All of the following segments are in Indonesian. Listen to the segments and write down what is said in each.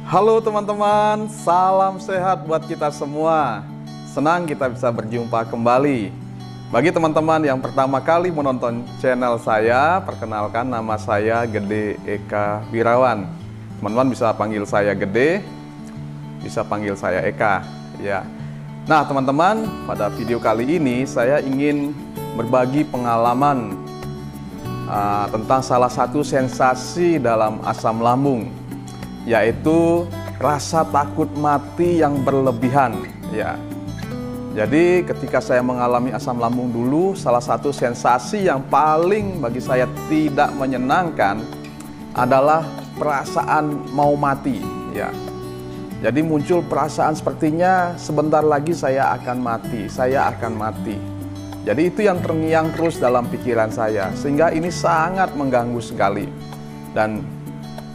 Halo teman-teman, salam sehat buat kita semua. Senang kita bisa berjumpa kembali. Bagi teman-teman yang pertama kali menonton channel saya, perkenalkan nama saya Gede Eka Wirawan. Teman-teman bisa panggil saya Gede, bisa panggil saya Eka, ya. Nah teman-teman, pada video kali ini saya ingin berbagi pengalaman tentang salah satu sensasi dalam asam lambung, yaitu rasa takut mati yang berlebihan, ya. Jadi ketika saya mengalami asam lambung dulu, salah satu sensasi yang paling bagi saya tidak menyenangkan adalah perasaan mau mati, ya. Jadi muncul perasaan sepertinya sebentar lagi saya akan mati, saya akan mati. Jadi itu yang terngiang terus dalam pikiran saya, sehingga ini sangat mengganggu sekali. Dan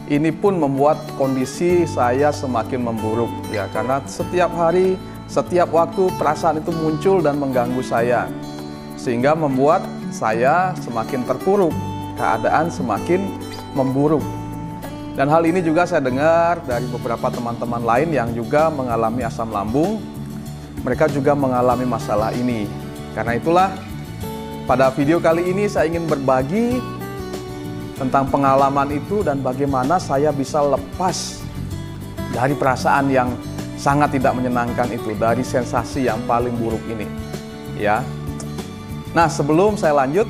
ini pun membuat kondisi saya semakin memburuk, ya, karena setiap hari, setiap waktu perasaan itu muncul dan mengganggu saya, sehingga membuat saya semakin terpuruk, keadaan semakin memburuk. Dan hal ini juga saya dengar dari beberapa teman-teman lain yang juga mengalami asam lambung. Mereka juga mengalami masalah ini. Karena itulah pada video kali ini saya ingin berbagi tentang pengalaman itu dan bagaimana saya bisa lepas dari perasaan yang sangat tidak menyenangkan itu, dari sensasi yang paling buruk ini, ya. Nah, sebelum saya lanjut,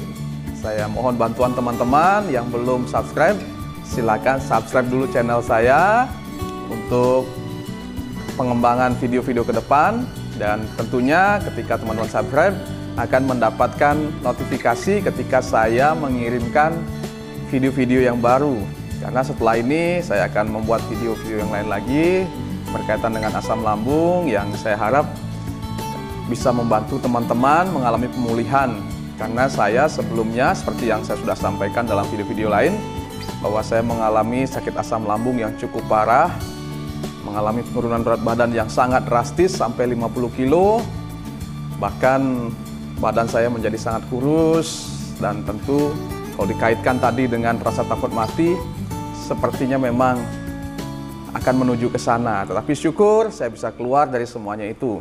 saya mohon bantuan teman-teman yang belum subscribe, silakan subscribe dulu channel saya untuk pengembangan video-video ke depan. Dan tentunya ketika teman-teman subscribe akan mendapatkan notifikasi ketika saya mengirimkan video-video yang baru. Karena setelah ini saya akan membuat video-video yang lain lagi berkaitan dengan asam lambung yang saya harap bisa membantu teman-teman mengalami pemulihan. Karena saya sebelumnya, seperti yang saya sudah sampaikan dalam video-video lain, bahwa saya mengalami sakit asam lambung yang cukup parah, mengalami penurunan berat badan yang sangat drastis sampai 50 kilo, bahkan badan saya menjadi sangat kurus. Dan tentu kalau dikaitkan tadi dengan rasa takut mati, sepertinya memang akan menuju ke sana. Tetapi syukur saya bisa keluar dari semuanya itu.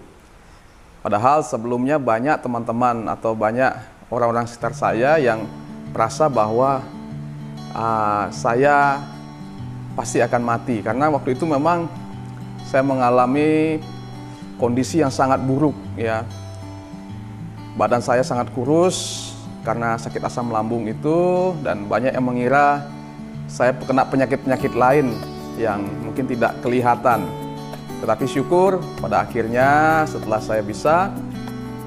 Padahal sebelumnya banyak teman-teman atau banyak orang-orang sekitar saya yang merasa bahwa saya pasti akan mati. Karena waktu itu memang saya mengalami kondisi yang sangat buruk, ya. Badan saya sangat kurus karena sakit asam lambung itu, dan banyak yang mengira saya kena penyakit-penyakit lain yang mungkin tidak kelihatan. Tetapi syukur pada akhirnya setelah saya bisa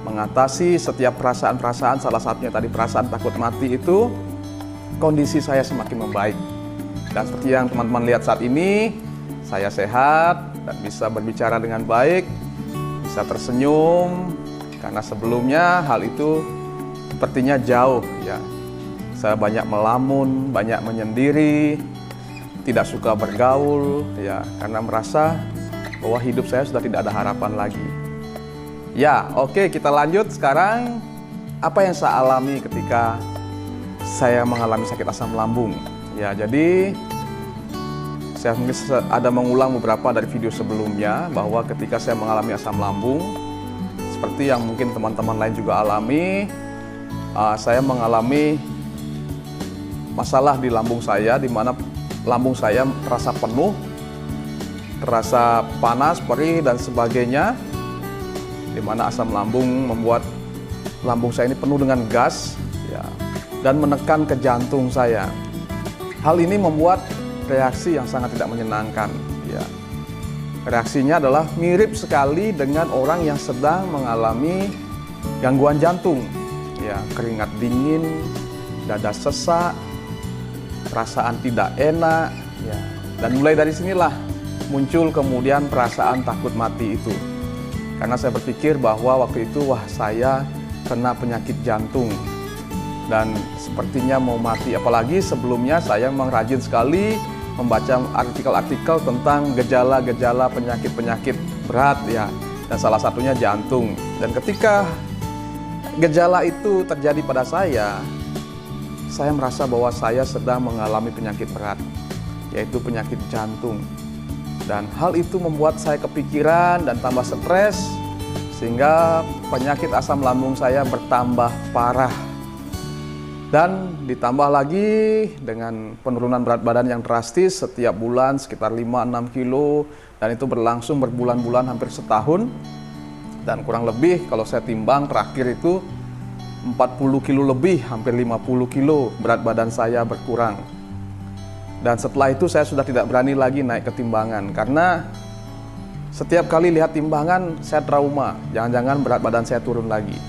mengatasi setiap perasaan-perasaan, salah satunya tadi perasaan takut mati itu, kondisi saya semakin membaik. Dan seperti yang teman-teman lihat saat ini, saya sehat dan bisa berbicara dengan baik, bisa tersenyum, karena sebelumnya hal itu sepertinya jauh, ya. Saya banyak melamun, banyak menyendiri, tidak suka bergaul, ya, karena merasa bahwa hidup saya sudah tidak ada harapan lagi. Ya, oke, kita lanjut sekarang. Apa yang saya alami ketika saya mengalami sakit asam lambung? Ya, jadi saya mungkin ada mengulang beberapa dari video sebelumnya, bahwa ketika saya mengalami asam lambung, seperti yang mungkin teman-teman lain juga alami, saya mengalami masalah di lambung saya, di mana lambung saya terasa penuh, terasa panas, perih, dan sebagainya, di mana asam lambung membuat lambung saya ini penuh dengan gas, ya, dan menekan ke jantung saya. Hal ini membuat reaksi yang sangat tidak menyenangkan, ya. Reaksinya adalah mirip sekali dengan orang yang sedang mengalami gangguan jantung, ya, keringat dingin, dada sesak, perasaan tidak enak, ya. Dan mulai dari sinilah muncul kemudian perasaan takut mati itu. Karena saya berpikir bahwa waktu itu, wah, saya kena penyakit jantung dan sepertinya mau mati. Apalagi sebelumnya saya memang rajin sekali membaca artikel-artikel tentang gejala-gejala penyakit-penyakit berat, ya, dan salah satunya jantung. Dan ketika gejala itu terjadi pada saya merasa bahwa saya sedang mengalami penyakit berat, yaitu penyakit jantung. Dan hal itu membuat saya kepikiran dan tambah stres, sehingga penyakit asam lambung saya bertambah parah. Dan ditambah lagi dengan penurunan berat badan yang drastis setiap bulan sekitar 5-6 kilo, dan itu berlangsung berbulan-bulan hampir setahun. Dan kurang lebih kalau saya timbang terakhir itu 40 kilo lebih, hampir 50 kilo berat badan saya berkurang. Dan setelah itu saya sudah tidak berani lagi naik ke timbangan, karena setiap kali lihat timbangan saya trauma, jangan-jangan berat badan saya turun lagi.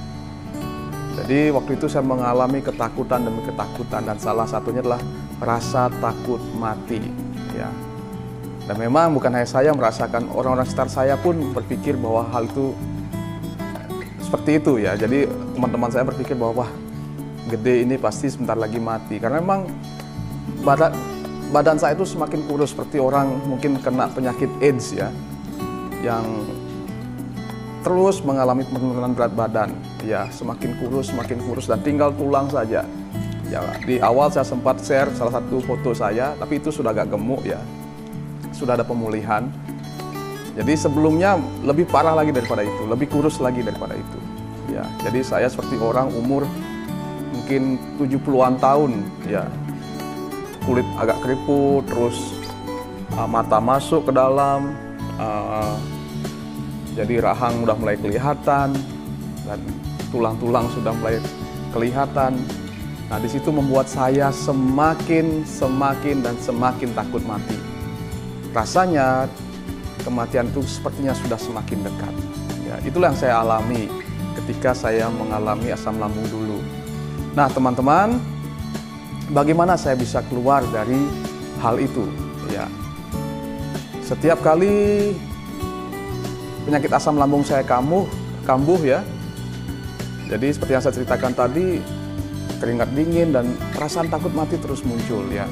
Jadi waktu itu saya mengalami ketakutan demi ketakutan, dan salah satunya adalah rasa takut mati. Ya. Dan memang bukan hanya saya merasakan, orang-orang sekitar saya pun berpikir bahwa hal itu seperti itu ya. Jadi teman-teman saya berpikir bahwa wah, gede ini pasti sebentar lagi mati. Karena memang badan saya itu semakin kurus, seperti orang mungkin kena penyakit AIDS ya, yang terus mengalami penurunan berat badan. Ya, semakin kurus dan tinggal tulang saja. Ya, di awal saya sempat share salah satu foto saya, tapi itu sudah agak gemuk ya. Sudah ada pemulihan. Jadi sebelumnya lebih parah lagi daripada itu, lebih kurus lagi daripada itu. Ya, jadi saya seperti orang umur mungkin 70-an tahun ya. Kulit agak keriput, terus mata masuk ke dalam, jadi rahang udah mulai kelihatan dan tulang-tulang sudah mulai kelihatan. Nah, di situ membuat saya semakin takut mati. Rasanya kematian itu sepertinya sudah semakin dekat. Ya, itulah yang saya alami ketika saya mengalami asam lambung dulu. Nah, teman-teman, bagaimana saya bisa keluar dari hal itu? Ya, setiap kali penyakit asam lambung saya kambuh ya. Jadi seperti yang saya ceritakan tadi, keringat dingin dan perasaan takut mati terus muncul ya.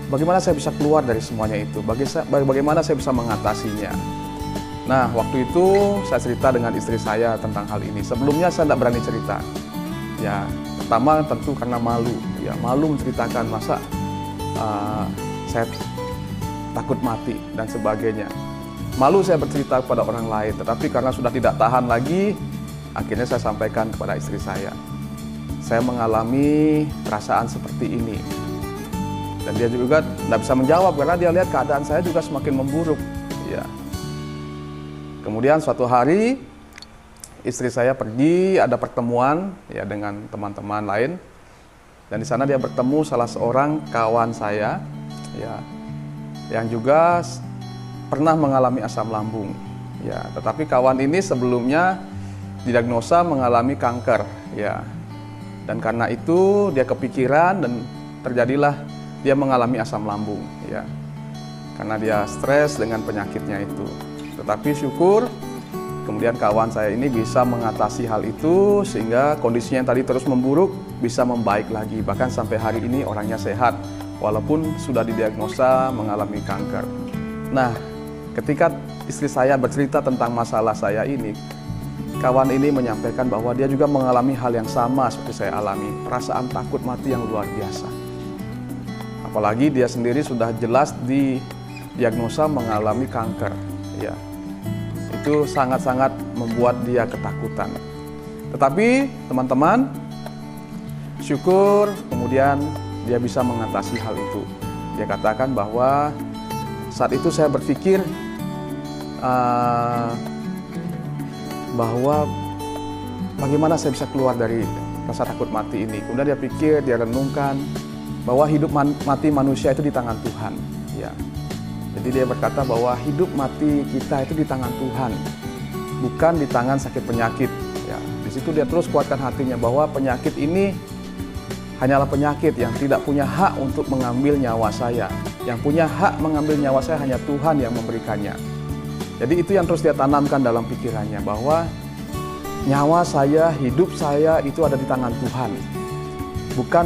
Bagaimana saya bisa keluar dari semuanya itu? Bagaimana saya bisa mengatasinya? Nah, waktu itu saya cerita dengan istri saya tentang hal ini. Sebelumnya saya tidak berani cerita. Ya, pertama tentu karena malu. Ya, malu menceritakan masa saya takut mati dan sebagainya. Malu saya bercerita kepada orang lain, tetapi karena sudah tidak tahan lagi, akhirnya saya sampaikan kepada istri saya. Saya mengalami perasaan seperti ini. Dan dia juga tidak bisa menjawab karena dia lihat keadaan saya juga semakin memburuk. Ya. Kemudian suatu hari istri saya pergi ada pertemuan ya dengan teman-teman lain. Dan di sana dia bertemu salah seorang kawan saya ya, yang juga pernah mengalami asam lambung. Ya, tetapi kawan ini sebelumnya didiagnosa mengalami kanker ya. Dan karena itu dia kepikiran dan terjadilah dia mengalami asam lambung ya. Karena dia stres dengan penyakitnya itu. Tetapi syukur kemudian kawan saya ini bisa mengatasi hal itu sehingga kondisinya yang tadi terus memburuk bisa membaik lagi. Bahkan sampai hari ini orangnya sehat walaupun sudah didiagnosa mengalami kanker. Nah, ketika istri saya bercerita tentang masalah saya ini, kawan ini menyampaikan bahwa dia juga mengalami hal yang sama seperti saya alami, perasaan takut mati yang luar biasa. Apalagi dia sendiri sudah jelas didiagnosa mengalami kanker. Ya, itu sangat-sangat membuat dia ketakutan. Tetapi teman-teman, syukur kemudian dia bisa mengatasi hal itu. Dia katakan bahwa saat itu saya berpikir bahwa bagaimana saya bisa keluar dari rasa takut mati ini. Kemudian dia pikir, dia renungkan bahwa hidup mati manusia itu di tangan Tuhan. Ya. Jadi dia berkata bahwa hidup mati kita itu di tangan Tuhan, bukan di tangan sakit penyakit. Ya. Di situ dia terus kuatkan hatinya bahwa penyakit ini hanyalah penyakit yang tidak punya hak untuk mengambil nyawa saya. Yang punya hak mengambil nyawa saya hanya Tuhan yang memberikannya. Jadi itu yang terus dia tanamkan dalam pikirannya bahwa nyawa saya, hidup saya itu ada di tangan Tuhan. Bukan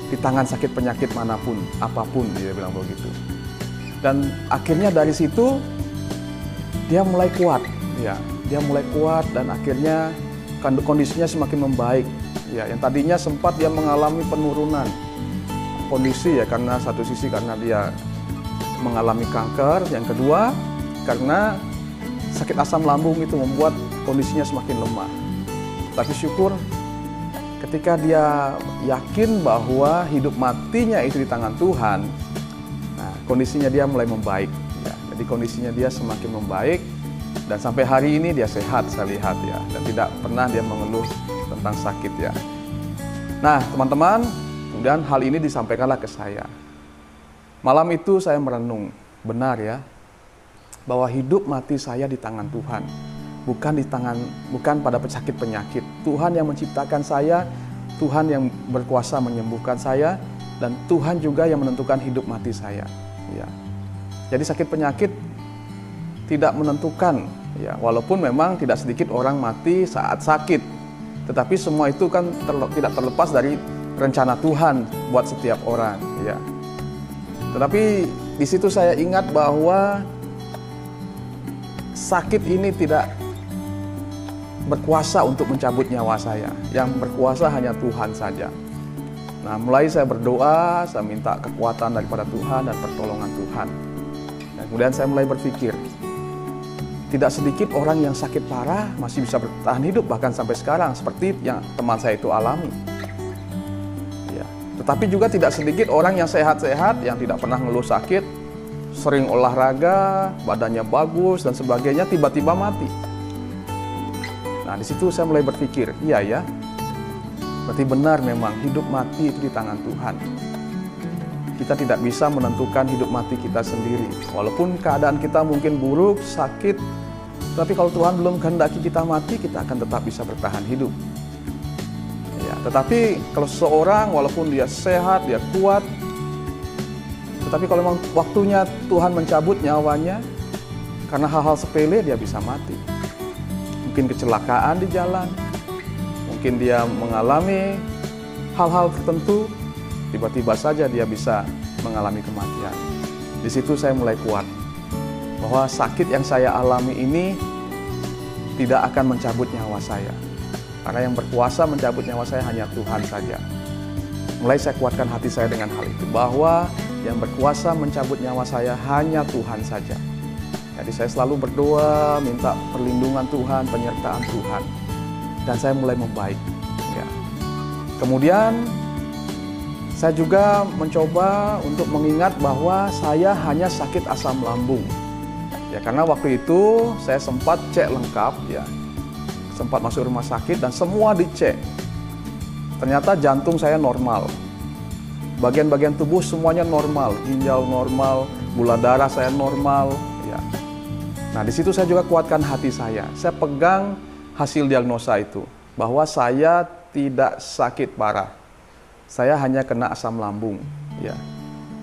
di tangan sakit penyakit manapun, apapun, dia bilang begitu. Dan akhirnya dari situ dia mulai kuat, ya. Dia mulai kuat dan akhirnya kondisinya semakin membaik. Ya, yang tadinya sempat dia mengalami penurunan kondisi ya, karena satu sisi karena dia mengalami kanker. Yang kedua, karena sakit asam lambung itu membuat kondisinya semakin lemah. Tapi syukur ketika dia yakin bahwa hidup matinya itu di tangan Tuhan, nah, kondisinya dia mulai membaik. Ya. Jadi kondisinya dia semakin membaik dan sampai hari ini dia sehat, saya lihat ya, dan tidak pernah dia mengeluh tentang sakit ya. Nah teman-teman, kemudian hal ini disampaikanlah ke saya. Malam itu saya merenung, benar ya, bahwa hidup mati saya di tangan Tuhan. Bukan pada sakit penyakit. Tuhan yang menciptakan saya, Tuhan yang berkuasa menyembuhkan saya, dan Tuhan juga yang menentukan hidup mati saya. Ya. Jadi sakit penyakit tidak menentukan, ya, walaupun memang tidak sedikit orang mati saat sakit. Tetapi semua itu kan tidak terlepas dari rencana Tuhan buat setiap orang. Ya. Tetapi di situ saya ingat bahwa sakit ini tidak berkuasa untuk mencabut nyawa saya. Yang berkuasa hanya Tuhan saja. Nah, mulai saya berdoa, saya minta kekuatan daripada Tuhan dan pertolongan Tuhan. Dan kemudian saya mulai berpikir, tidak sedikit orang yang sakit parah masih bisa bertahan hidup bahkan sampai sekarang, seperti yang teman saya itu alami. Ya. Tetapi juga tidak sedikit orang yang sehat-sehat, yang tidak pernah ngeluh sakit, sering olahraga, badannya bagus dan sebagainya, tiba-tiba mati. Nah, di situ saya mulai berpikir, iya ya, berarti benar memang hidup mati itu di tangan Tuhan. Kita tidak bisa menentukan hidup mati kita sendiri. Walaupun keadaan kita mungkin buruk, sakit, tapi kalau Tuhan belum kehendaki kita mati, kita akan tetap bisa bertahan hidup. Ya, tetapi kalau seseorang walaupun dia sehat, dia kuat, tetapi kalau memang waktunya Tuhan mencabut nyawanya, karena hal-hal sepele dia bisa mati. Mungkin kecelakaan di jalan, mungkin dia mengalami hal-hal tertentu, tiba-tiba saja dia bisa mengalami kematian. Di situ saya mulai kuat bahwa sakit yang saya alami ini tidak akan mencabut nyawa saya. Karena yang berkuasa mencabut nyawa saya hanya Tuhan saja. Mulai saya kuatkan hati saya dengan hal itu, bahwa yang berkuasa mencabut nyawa saya hanya Tuhan saja. Jadi saya selalu berdoa, minta perlindungan Tuhan, penyertaan Tuhan. Dan saya mulai membaik. Ya. Kemudian saya juga mencoba untuk mengingat bahwa saya hanya sakit asam lambung. Ya, karena waktu itu saya sempat cek lengkap, ya, sempat masuk rumah sakit dan semua dicek. Ternyata jantung saya normal, bagian-bagian tubuh semuanya normal, ginjal normal, gula darah saya normal. Ya. Nah, di situ saya juga kuatkan hati saya. Saya pegang hasil diagnosa itu bahwa saya tidak sakit parah. Saya hanya kena asam lambung, ya.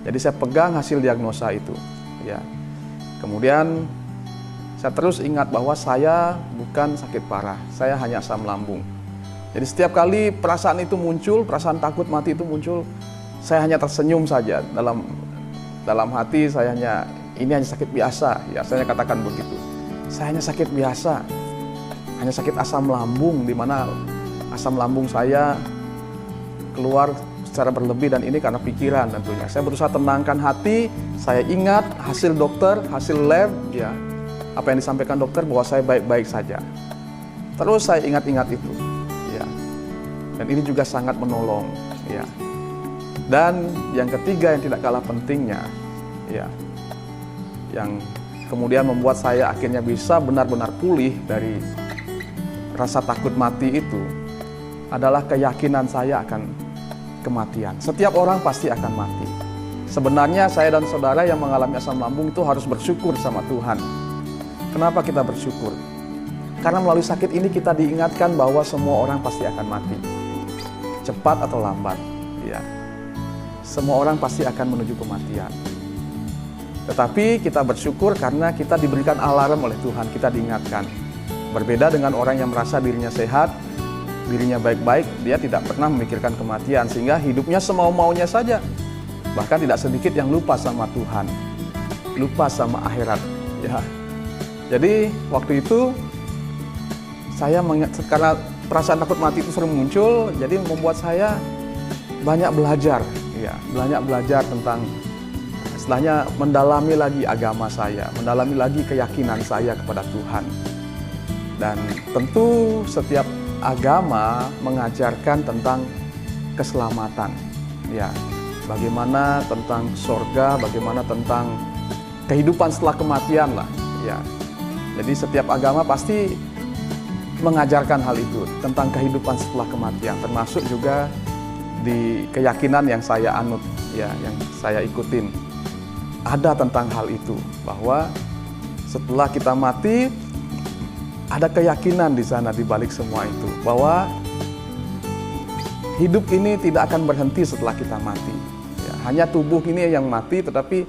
Jadi saya pegang hasil diagnosa itu, ya. Kemudian saya terus ingat bahwa saya bukan sakit parah, saya hanya asam lambung. Jadi setiap kali perasaan itu muncul, perasaan takut mati itu muncul, saya hanya tersenyum saja dalam hati. Saya hanya, ini hanya sakit biasa, ya. Saya katakan begitu. Saya hanya sakit biasa, hanya sakit asam lambung, di mana asam lambung saya keluar secara berlebih, dan ini karena pikiran tentunya. Saya berusaha tenangkan hati, saya ingat hasil dokter, hasil lab, ya, apa yang disampaikan dokter bahwa saya baik-baik saja. Terus saya ingat-ingat itu, ya. Dan ini juga sangat menolong, ya. Dan yang ketiga yang tidak kalah pentingnya, ya, yang kemudian membuat saya akhirnya bisa benar-benar pulih dari rasa takut mati itu, adalah keyakinan saya akan kematian. Setiap orang pasti akan mati. Sebenarnya saya dan saudara yang mengalami asam lambung itu harus bersyukur sama Tuhan. Kenapa kita bersyukur? Karena melalui sakit ini kita diingatkan bahwa semua orang pasti akan mati. Cepat atau lambat, ya. Semua orang pasti akan menuju kematian. Tetapi kita bersyukur karena kita diberikan alarm oleh Tuhan, kita diingatkan. Berbeda dengan orang yang merasa dirinya sehat, dirinya baik-baik, dia tidak pernah memikirkan kematian, sehingga hidupnya semau-maunya saja. Bahkan tidak sedikit yang lupa sama Tuhan, lupa sama akhirat, ya. Jadi waktu itu saya karena perasaan takut mati itu sering muncul, jadi membuat saya banyak belajar, ya, banyak belajar tentang istilahnya mendalami lagi agama saya, mendalami lagi keyakinan saya kepada Tuhan. Dan tentu setiap agama mengajarkan tentang keselamatan, ya. Bagaimana tentang sorga, bagaimana tentang kehidupan setelah kematian lah, ya. Jadi setiap agama pasti mengajarkan hal itu tentang kehidupan setelah kematian, termasuk juga di keyakinan yang saya anut, ya, yang saya ikutin. Ada tentang hal itu bahwa setelah kita mati ada keyakinan di sana di balik semua itu bahwa hidup ini tidak akan berhenti setelah kita mati. Ya, hanya tubuh ini yang mati, tetapi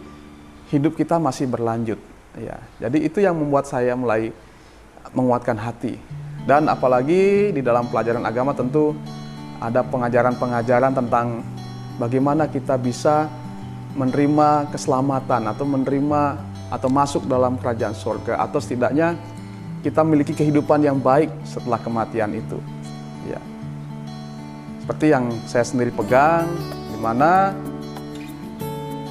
hidup kita masih berlanjut. Ya, jadi itu yang membuat saya mulai menguatkan hati. Dan apalagi di dalam pelajaran agama tentu ada pengajaran-pengajaran tentang bagaimana kita bisa menerima keselamatan atau menerima atau masuk dalam kerajaan surga, atau setidaknya kita memiliki kehidupan yang baik setelah kematian itu. Ya. Seperti yang saya sendiri pegang, di mana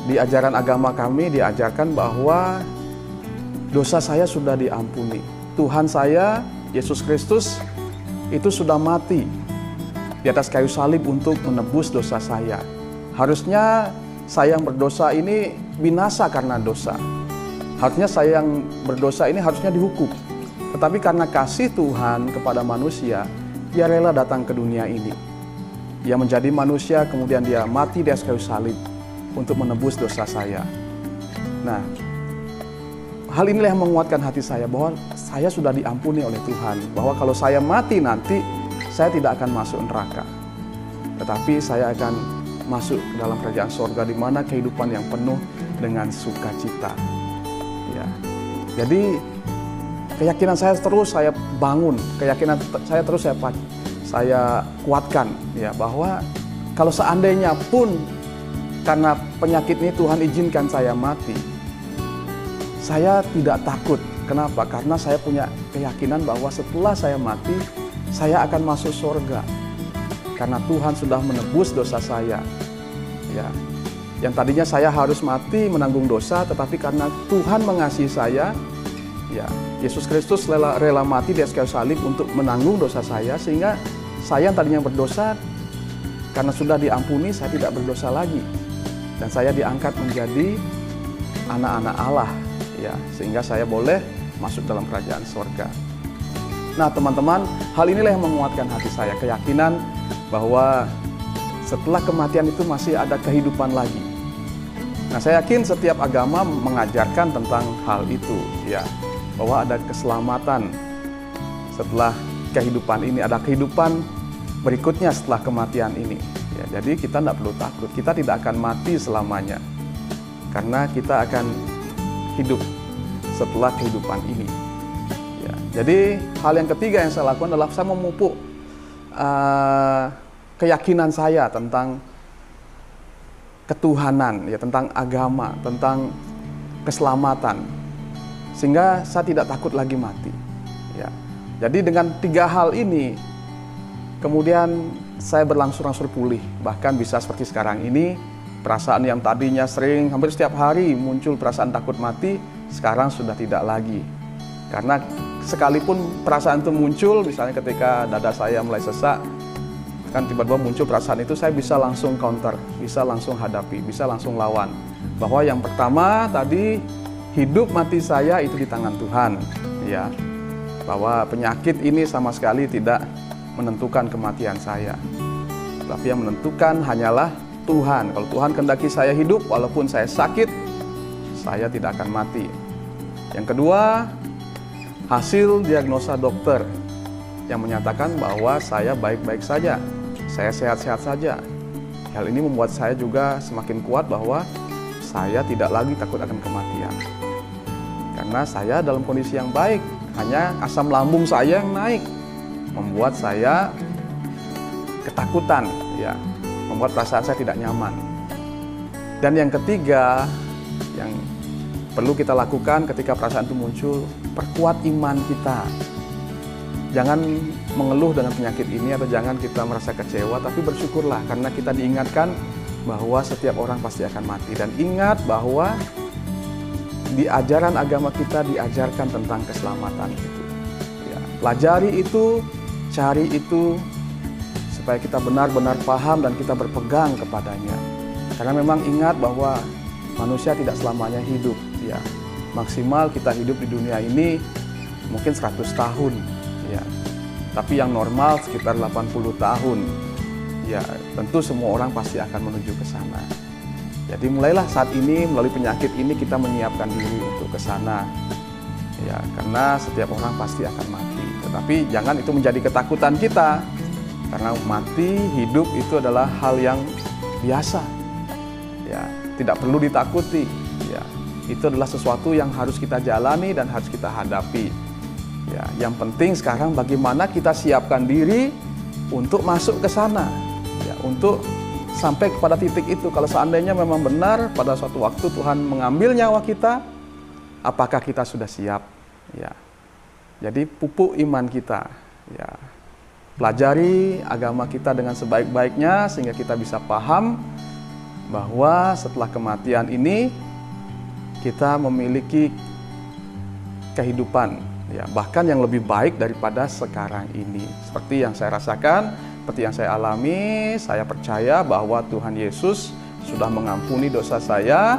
di ajaran agama kami diajarkan bahwa dosa saya sudah diampuni. Tuhan saya, Yesus Kristus, itu sudah mati di atas kayu salib untuk menebus dosa saya. Harusnya saya yang berdosa ini binasa karena dosa. Harusnya saya yang berdosa ini harusnya dihukum. Tetapi karena kasih Tuhan kepada manusia, Dia rela datang ke dunia ini. Dia menjadi manusia, kemudian Dia mati di atas kayu salib untuk menebus dosa saya. Nah, hal inilah yang menguatkan hati saya bahwa saya sudah diampuni oleh Tuhan. Bahwa kalau saya mati nanti, saya tidak akan masuk neraka. Tetapi saya akan masuk dalam kerajaan surga, di mana kehidupan yang penuh dengan sukacita. Ya. Jadi keyakinan saya terus saya bangun, keyakinan saya terus saya kuatkan, ya, bahwa kalau seandainya pun karena penyakit ini Tuhan izinkan saya mati, saya tidak takut. Kenapa? Karena saya punya keyakinan bahwa setelah saya mati, saya akan masuk surga. Karena Tuhan sudah menebus dosa saya. Ya. Yang tadinya saya harus mati menanggung dosa, tetapi karena Tuhan mengasihi saya, ya, Yesus Kristus rela mati di atas kayu salib untuk menanggung dosa saya, sehingga saya yang tadinya berdosa, karena sudah diampuni, saya tidak berdosa lagi. Dan saya diangkat menjadi anak-anak Allah, ya, sehingga saya boleh masuk dalam kerajaan surga. Nah, teman-teman, hal inilah yang menguatkan hati saya, keyakinan bahwa setelah kematian itu masih ada kehidupan lagi. Nah, saya yakin setiap agama mengajarkan tentang hal itu, ya, bahwa ada keselamatan setelah kehidupan ini, ada kehidupan berikutnya setelah kematian ini. Ya, jadi kita tidak perlu takut, kita tidak akan mati selamanya, karena kita akan hidup setelah kehidupan ini. Ya, jadi hal yang ketiga yang saya lakukan adalah saya memupuk keyakinan saya tentang ketuhanan, ya, tentang agama, tentang keselamatan, sehingga saya tidak takut lagi mati. Ya. Jadi dengan 3 hal ini, kemudian saya berangsur-angsur pulih. Bahkan bisa seperti sekarang ini, perasaan yang tadinya sering, hampir setiap hari muncul perasaan takut mati, sekarang sudah tidak lagi. Karena sekalipun perasaan itu muncul, misalnya ketika dada saya mulai sesak, kan tiba-tiba muncul perasaan itu, saya bisa langsung counter, bisa langsung hadapi, bisa langsung lawan. Bahwa yang pertama tadi, hidup mati saya itu di tangan Tuhan, ya. Bahwa penyakit ini sama sekali tidak menentukan kematian saya. Tapi yang menentukan hanyalah Tuhan. Kalau Tuhan kehendaki saya hidup, walaupun saya sakit, saya tidak akan mati. Yang kedua, hasil diagnosa dokter yang menyatakan bahwa saya baik-baik saja, saya sehat-sehat saja. Hal ini membuat saya juga semakin kuat bahwa saya tidak lagi takut akan kematian. Karena saya dalam kondisi yang baik, hanya asam lambung saya yang naik, membuat saya ketakutan, ya, membuat perasaan saya tidak nyaman. Dan yang ketiga, yang perlu kita lakukan ketika perasaan itu muncul, perkuat iman kita. Jangan mengeluh dengan penyakit ini, atau jangan kita merasa kecewa, tapi bersyukurlah karena kita diingatkan bahwa setiap orang pasti akan mati. Dan ingat bahwa di ajaran agama kita diajarkan tentang keselamatan itu. Ya, pelajari itu, cari itu, supaya kita benar-benar paham dan kita berpegang kepadanya. Karena memang ingat bahwa manusia tidak selamanya hidup. Ya, maksimal kita hidup di dunia ini mungkin 100 tahun. Ya, tapi yang normal sekitar 80 tahun. Ya, tentu semua orang pasti akan menuju ke sana. Jadi mulailah saat ini, melalui penyakit ini kita menyiapkan diri untuk ke sana. Ya, karena setiap orang pasti akan mati. Tetapi jangan itu menjadi ketakutan kita. Karena mati, hidup itu adalah hal yang biasa. Ya, tidak perlu ditakuti. Ya, itu adalah sesuatu yang harus kita jalani dan harus kita hadapi. Ya, yang penting sekarang bagaimana kita siapkan diri untuk masuk ke sana. Ya, untuk sampai kepada titik itu. Kalau seandainya memang benar pada suatu waktu Tuhan mengambil nyawa kita, apakah kita sudah siap? Ya. Jadi pupuk iman kita. Ya. Pelajari agama kita dengan sebaik-baiknya sehingga kita bisa paham bahwa setelah kematian ini kita memiliki kehidupan, ya, bahkan yang lebih baik daripada sekarang ini. Seperti yang saya rasakan, seperti yang saya alami, saya percaya bahwa Tuhan Yesus sudah mengampuni dosa saya,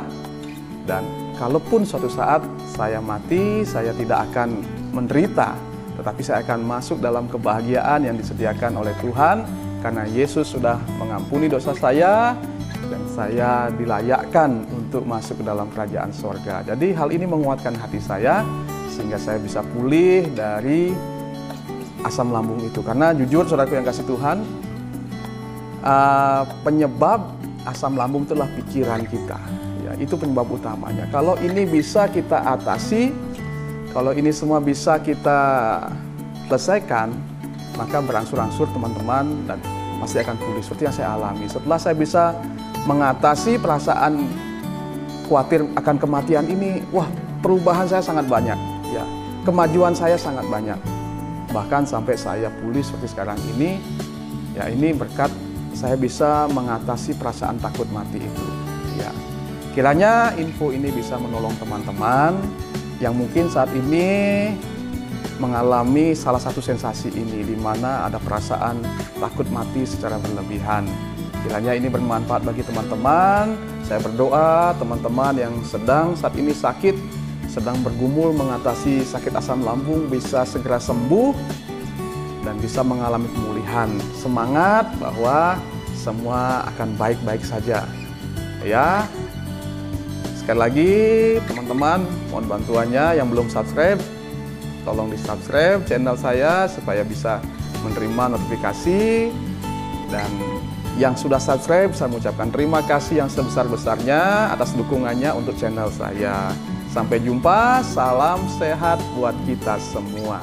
dan kalaupun suatu saat saya mati, saya tidak akan menderita, tetapi saya akan masuk dalam kebahagiaan yang disediakan oleh Tuhan, karena Yesus sudah mengampuni dosa saya, dan saya dilayakkan untuk masuk ke dalam kerajaan sorga. Jadi hal ini menguatkan hati saya, sehingga saya bisa pulih dari asam lambung itu. Karena jujur saudaraku yang kasih Tuhan, penyebab asam lambung itulah pikiran kita. Ya, itu penyebab utamanya. Kalau ini bisa kita atasi, kalau ini semua bisa kita selesaikan, maka berangsur-angsur teman-teman dan pasti akan pulih seperti yang saya alami. Setelah saya bisa mengatasi perasaan khawatir akan kematian ini, wah, perubahan saya sangat banyak. Ya, kemajuan saya sangat banyak. Bahkan sampai saya pulih seperti sekarang ini, ya ini berkat saya bisa mengatasi perasaan takut mati itu. Ya, kiranya info ini bisa menolong teman-teman yang mungkin saat ini mengalami salah satu sensasi ini, di mana ada perasaan takut mati secara berlebihan. Kiranya ini bermanfaat bagi teman-teman. Saya berdoa teman-teman yang sedang saat ini sakit, sedang bergumul mengatasi sakit asam lambung bisa segera sembuh dan bisa mengalami pemulihan. Semangat bahwa semua akan baik-baik saja. Ya. Sekali lagi teman-teman, mohon bantuannya yang belum subscribe, tolong di-subscribe channel saya supaya bisa menerima notifikasi. Dan yang sudah subscribe, saya mengucapkan terima kasih yang sebesar-besarnya atas dukungannya untuk channel saya. Sampai jumpa, salam sehat buat kita semua.